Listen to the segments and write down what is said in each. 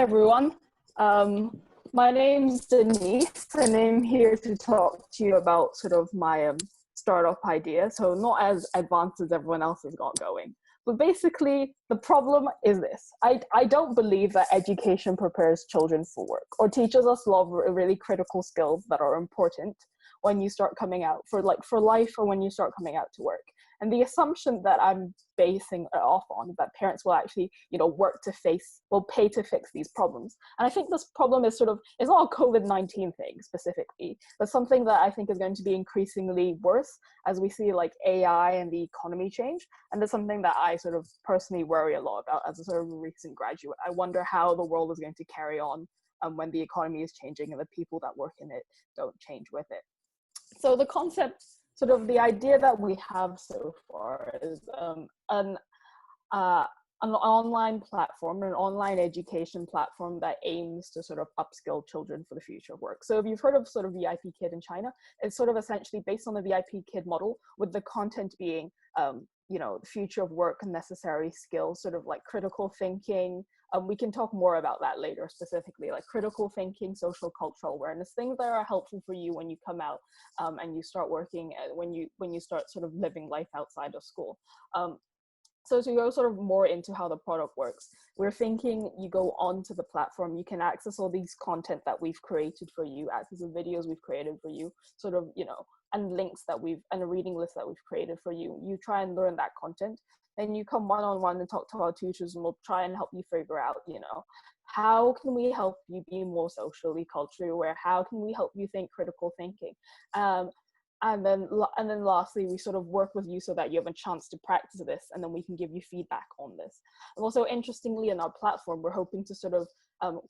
everyone. My name's Denise, and I'm here to talk to you about sort of my startup idea. So not as advanced as everyone else has got going. But basically, the problem is this. I don't believe that education prepares children for work or teaches us a lot of really critical skills that are important when you start coming out for life or when you start coming out to work. And the assumption that I'm basing it off on is that parents will actually, will pay to fix these problems. And I think this problem is it's not a COVID-19 thing specifically, but something that I think is going to be increasingly worse as we see like AI and the economy change. And that's something that I sort of personally worry a lot about as a sort of recent graduate. I wonder how the world is going to carry on when the economy is changing and the people that work in it don't change with it. So the concept, sort of the idea that we have so far is an online platform, an online education platform that aims to sort of upskill children for the future of work. So if you've heard of sort of VIP Kid in China, it's sort of essentially based on the VIP Kid model, with the content being, the future of work and necessary skills, sort of like critical thinking. We can talk more about that later, specifically like critical thinking, social cultural awareness, things that are helpful for you when you come out and you start working, when you start sort of living life outside of school. So to go sort of more into how the product works, we're thinking you go onto the platform, you can access all these content that we've created for you, access the videos we've created for you, sort of, and links and a reading list that we've created for you. You try and learn that content. Then you come one-on-one and talk to our tutors, and we'll try and help you figure out, how can we help you be more socially, culturally aware? How can we help you think critical thinking? And then lastly, we sort of work with you so that you have a chance to practice this, and then we can give you feedback on this. And also, interestingly, in our platform, we're hoping to sort of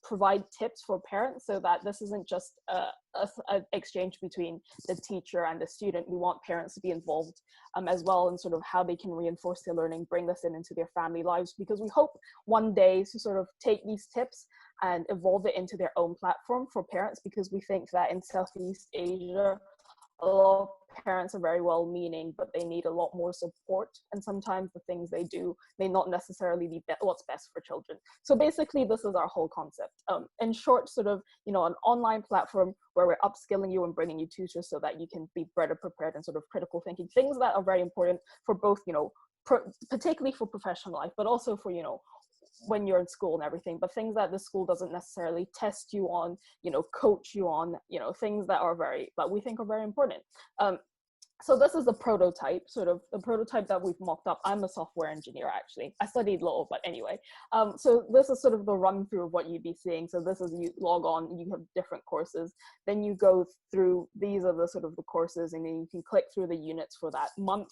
provide tips for parents so that this isn't just an exchange between the teacher and the student. We want parents to be involved as well in sort of how they can reinforce their learning, bring this into their family lives, because we hope one day to sort of take these tips and evolve it into their own platform for parents, because we think that in Southeast Asia, a lot of parents are very well-meaning, but they need a lot more support. And sometimes the things they do may not necessarily be what's best for children. So basically, this is our whole concept. In short, sort of, an online platform where we're upskilling you and bringing you tutors so that you can be better prepared and sort of critical thinking, things that are very important for both, particularly for professional life, but also for, when you're in school and everything, but things that the school doesn't necessarily test you on, coach you on, things that we think are very important. So this is the prototype, the prototype that we've mocked up. I'm a software engineer, actually. I studied law, but anyway. So this is sort of the run through of what you'd be seeing. So this is, you log on, you have different courses. Then you go through, these are the sort of the courses, and then you can click through the units for that month.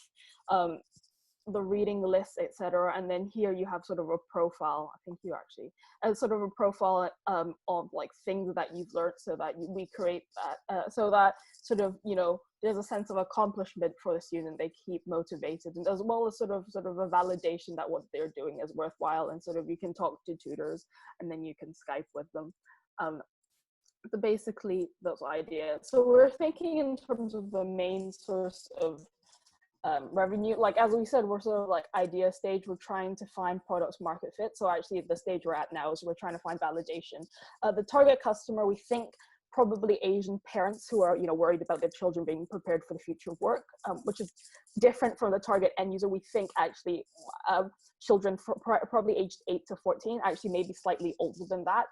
The reading list, etc. And then here you have sort of a profile. I think you actually, as sort of a profile of like things that you've learned, so that we create that, so that sort of, there's a sense of accomplishment for the student. They keep motivated, and as well as sort of a validation that what they're doing is worthwhile, and sort of you can talk to tutors, and then you can Skype with them. But basically, that's the idea. So we're thinking in terms of the main source of revenue. Like, as we said, we're sort of like idea stage. We're trying to find product market fit. So actually the stage we're at now is we're trying to find validation. The target customer, we think probably Asian parents who are, worried about their children being prepared for the future of work, which is different from the target end user. We think actually children probably aged 8 to 14, actually maybe slightly older than that,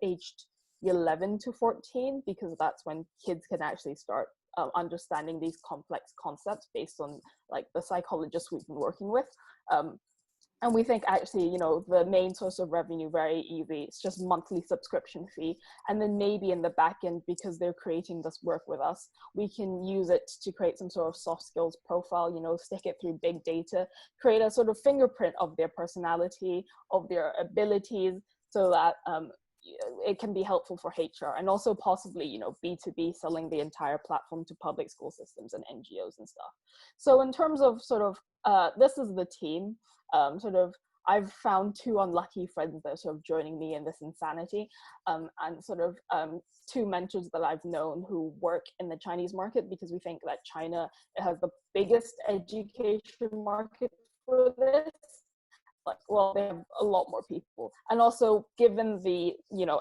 aged 11 to 14, because that's when kids can actually start understanding these complex concepts based on like the psychologists we've been working with. And we think actually, the main source of revenue, very easy, it's just monthly subscription fee. And then maybe in the back end, because they're creating this work with us, we can use it to create some sort of soft skills profile, stick it through big data, create a sort of fingerprint of their personality, of their abilities, so that it can be helpful for HR, and also possibly, B2B, selling the entire platform to public school systems and NGOs and stuff. So in terms of this is the team, I've found 2 unlucky friends that are sort of joining me in this insanity, and sort of 2 mentors that I've known who work in the Chinese market, because we think that China has the biggest education market for this. like, well, they have a lot more people. And also, given the,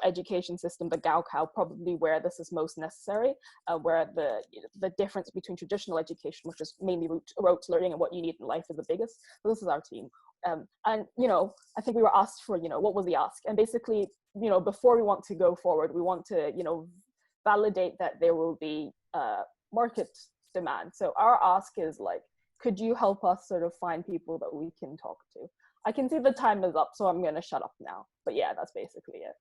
education system, the Gaokao, probably where this is most necessary, where the difference between traditional education, which is mainly rote learning, and what you need in life is the biggest. So this is our team. And, I think we were asked for, what was the ask? And basically, before we want to go forward, we want to, validate that there will be market demand. So our ask is like, could you help us sort of find people that we can talk to? I can see the time is up, so I'm going to shut up now. But yeah, that's basically it.